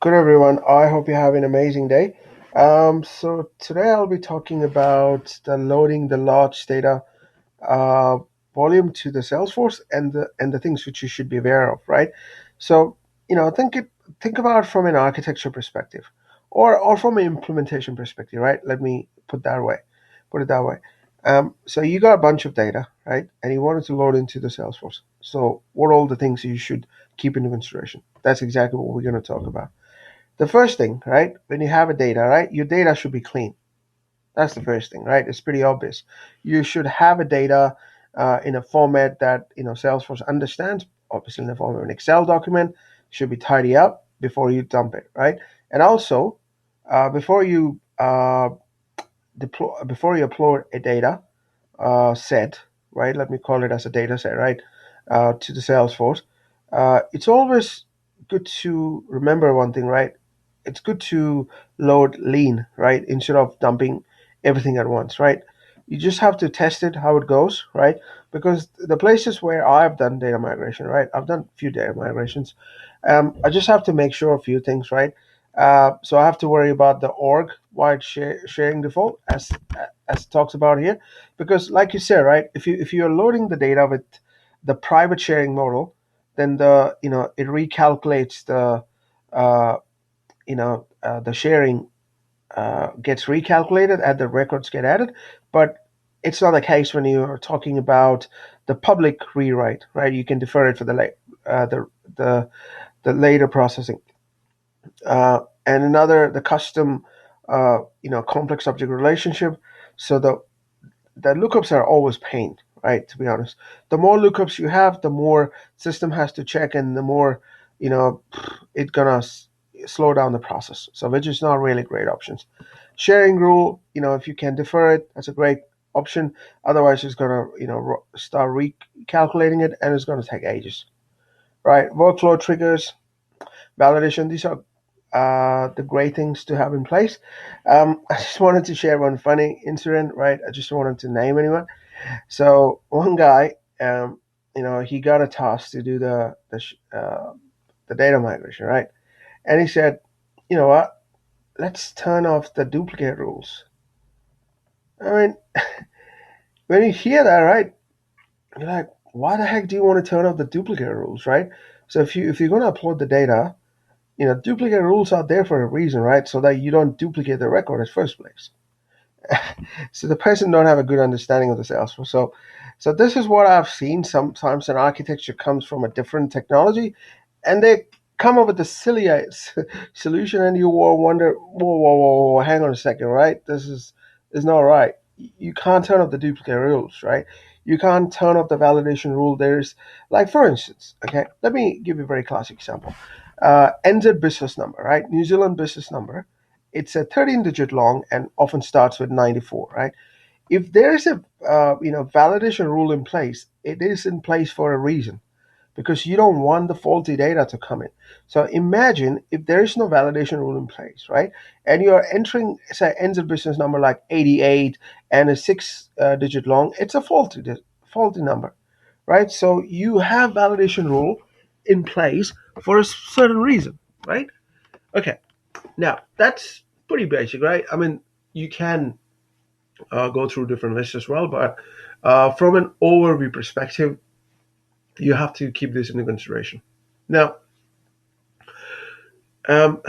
Good everyone. I hope you have an amazing day. So today I'll be talking about the loading the large data uh, volume to the Salesforce and the things which you should be aware of, right? So think about it from an architecture perspective, or from an implementation perspective, right? Let me put it that way. So you got a bunch of data, right? And you wanted to load into the Salesforce. So what are all the things you should keep into consideration? That's exactly what we're going to talk about. The first thing, right, when you have a data, right, your data should be clean. That's the first thing, right? It's pretty obvious. You should have a data in a format that Salesforce understands. Obviously, in the form of an Excel document, should be tidy up before you dump it, right? And also, before you before you upload a data set, right? Let me call it as a data set, right? To the Salesforce. It's always good to remember one thing, right? It's good to load lean, right? Instead of dumping everything at once, right? You just have to test it how it goes, right? Because the places where I've done data migration, right? I've done a few data migrations. I just have to make sure a few things, right? So I have to worry about the org wide sharing default as it talks about here, because like you said, right? If you're loading the data with the private sharing model, then it recalculates uh, the sharing gets recalculated and the records get added. But it's not the case when you are talking about the public rewrite, right? You can defer it for the late the the later processing. And another, the custom, complex object relationship. So the lookups are always pain, right? To be honest, the more lookups you have, the more system has to check, and the more you know it gonna slow down the process. So which is not really great options. Sharing rule, if you can defer it, that's a great option. Otherwise, it's gonna start recalculating it, and it's gonna take ages, right? Workflow triggers, validation. These are the great things to have in place. I just wanted to share one funny incident, right? I just wanted to name anyone. So one guy, he got a task to do the data migration, right? And he said, you know what? Let's turn off the duplicate rules. I mean, when you hear that, right? You're like, why the heck do you want to turn off the duplicate rules, right? So if you're going to upload the data, duplicate rules are there for a reason, right? So that you don't duplicate the record in the first place. So the person don't have a good understanding of the Salesforce. So this is what I've seen. Sometimes an architecture comes from a different technology, and they come up with the silliest solution, and you will wonder, whoa, hang on a second, right? This is not right. You can't turn off the duplicate rules, right? You can't turn off the validation rule. There's, like, for instance, okay, let me give you a very classic example. NZ business number, right? New Zealand business number. It's a 13-digit long and often starts with 94, right? If there's a validation rule in place, it is in place for a reason, because you don't want the faulty data to come in. So imagine if there is no validation rule in place, right? And you are entering, say, ends of business number like 88 and a six-digit long. It's a faulty number, right? So you have validation rule in place for a certain reason, right? Okay. Now that's pretty basic, right? I mean, you can go through different lists as well, but from an overview perspective, you have to keep this into consideration. Now, um,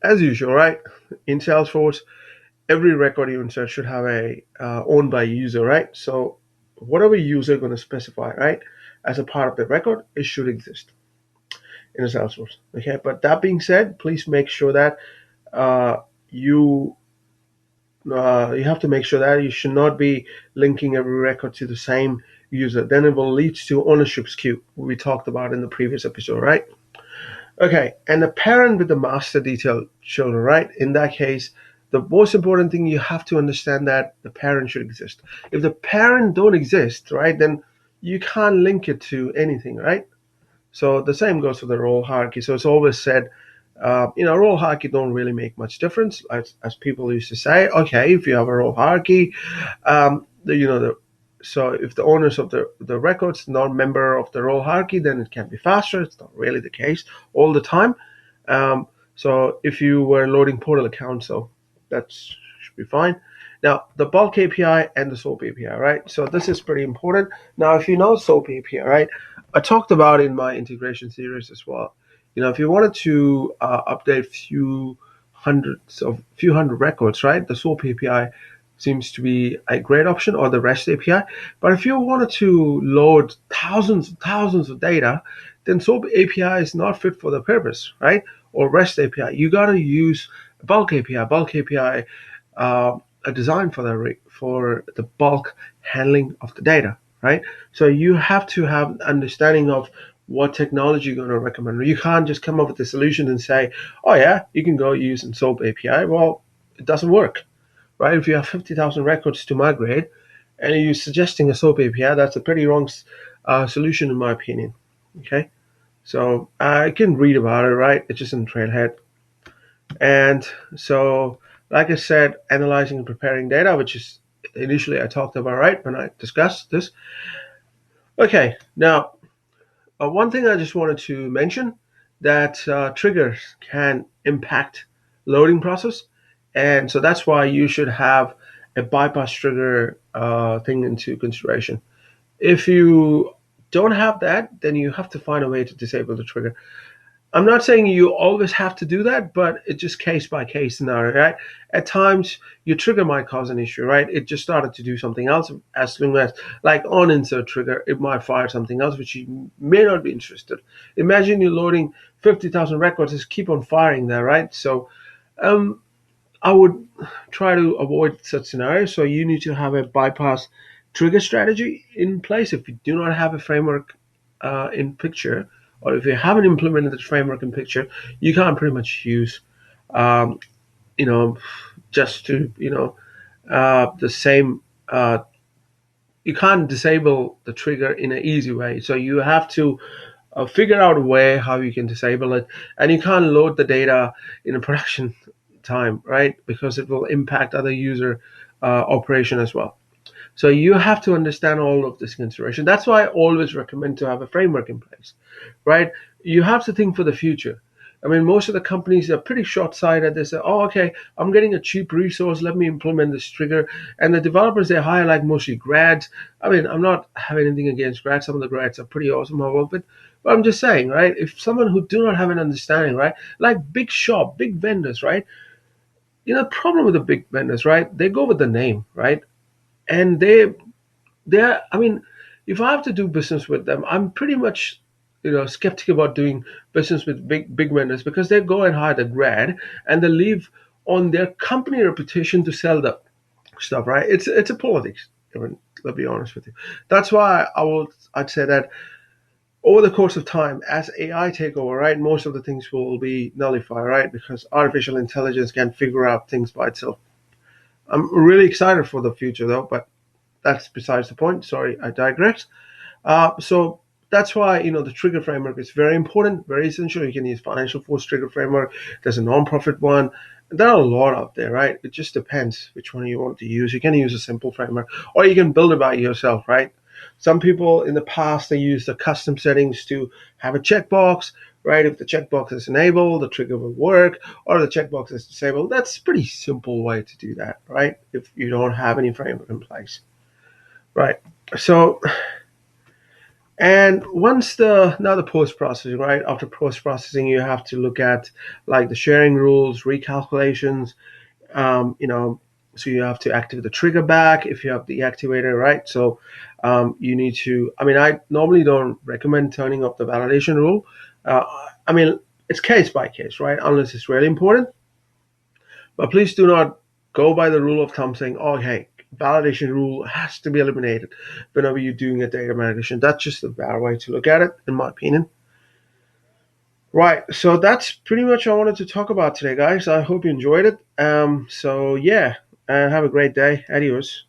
as usual, right? In Salesforce, every record you insert should have a owned by user, right? So whatever user going to specify, right, as a part of the record, it should exist in a Salesforce. Okay, but that being said, please make sure that uh, you you have to make sure that you should not be linking every record to the same user. Then it will lead to ownership skew, we talked about in the previous episode, right? Okay, and the parent with the master detail children, right? In that case, the most important thing, you have to understand that the parent should exist. If the parent don't exist, right, then you can't link it to anything, right? So the same goes for the role hierarchy. So it's always said, role hierarchy don't really make much difference, as people used to say. Okay, if you have a role hierarchy, so if the owners of the records not member of the role hierarchy, then it can be faster. It's not really the case all the time. Um, So if you were loading portal accounts, so that should be fine. Now the bulk API and the SOAP API, right? So this is pretty important. Now if you know SOAP API, right, I talked about in my integration series as well. If you wanted to update few hundred records, right, the SOAP API seems to be a great option, or the REST API. But if you wanted to load thousands and thousands of data, then SOAP API is not fit for the purpose, right? Or REST API. You got to use bulk API. Bulk API, a design for the bulk handling of the data, right? So you have to have an understanding of what technology you're going to recommend. You can't just come up with a solution and say, "Oh yeah, you can go use an SOAP API." Well, it doesn't work, right? If you have 50,000 records to migrate and you're suggesting a SOAP API, that's a pretty wrong solution in my opinion. Okay, so I can read about it, right? It's just in Trailhead. And so, like I said, analyzing and preparing data, which is initially I talked about, right, when I discussed this. Okay, now, one thing I just wanted to mention that triggers can impact loading process. And so that's why you should have a bypass trigger thing into consideration. If you don't have that, then you have to find a way to disable the trigger. I'm not saying you always have to do that, but it's just case by case scenario, right? At times, your trigger might cause an issue, right? It just started to do something else. As soon as, like on insert trigger, it might fire something else which you may not be interested. Imagine you're loading 50,000 records, just keep on firing there, right? So, um, I would try to avoid such scenarios. So you need to have a bypass trigger strategy in place. If you do not have a framework in picture, or if you haven't implemented the framework in picture, you can't pretty much use, um, you know, just to, the same. You can't disable the trigger in an easy way. So you have to figure out a way how you can disable it, and you can't load the data in a production time, right? Because it will impact other user operation as well. So you have to understand all of this consideration. That's why I always recommend to have a framework in place, right? You have to think for the future. I mean, most of the companies are pretty short-sighted. They say, "Oh, okay, I'm getting a cheap resource. Let me implement this trigger." And the developers they hire like mostly grads. I mean, I'm not having anything against grads. Some of the grads are pretty awesome. I work with, but I'm just saying, right? If someone who do not have an understanding, right, like big shop, big vendors, right? The problem with the big vendors, right? They go with the name, right? And they're I mean, if I have to do business with them, I'm pretty much skeptical about doing business with big vendors because they go and hire the grad and they leave on their company reputation to sell the stuff, right? It's a politics. I mean, let's be honest with you. That's why I'd say that over the course of time, as AI take over, right, most of the things will be nullified, right? Because artificial intelligence can figure out things by itself. I'm really excited for the future though, but that's besides the point. Sorry, I digress. So that's why the trigger framework is very important, very essential. You can use Financial Force trigger framework. There's a non-profit one. There are a lot out there, right? It just depends which one you want to use. You can use a simple framework, or you can build it by yourself, right? Some people in the past they use the custom settings to have a checkbox, right? If the checkbox is enabled, the trigger will work, or the checkbox is disabled. That's a pretty simple way to do that, right? If you don't have any framework in place, right? So and once the post processing, right? After post processing, you have to look at like the sharing rules, recalculations. You know, so you have to activate the trigger back if you have the activator, right? So you need to. I mean, I normally don't recommend turning off the validation rule. Uh, I mean, it's case by case, right? Unless it's really important. But please do not go by the rule of thumb saying, "Oh, hey, validation rule has to be eliminated whenever you're doing a data migration." That's just a bad way to look at it, in my opinion. Right. So that's pretty much I wanted to talk about today, guys. I hope you enjoyed it. So yeah, and have a great day. Adios.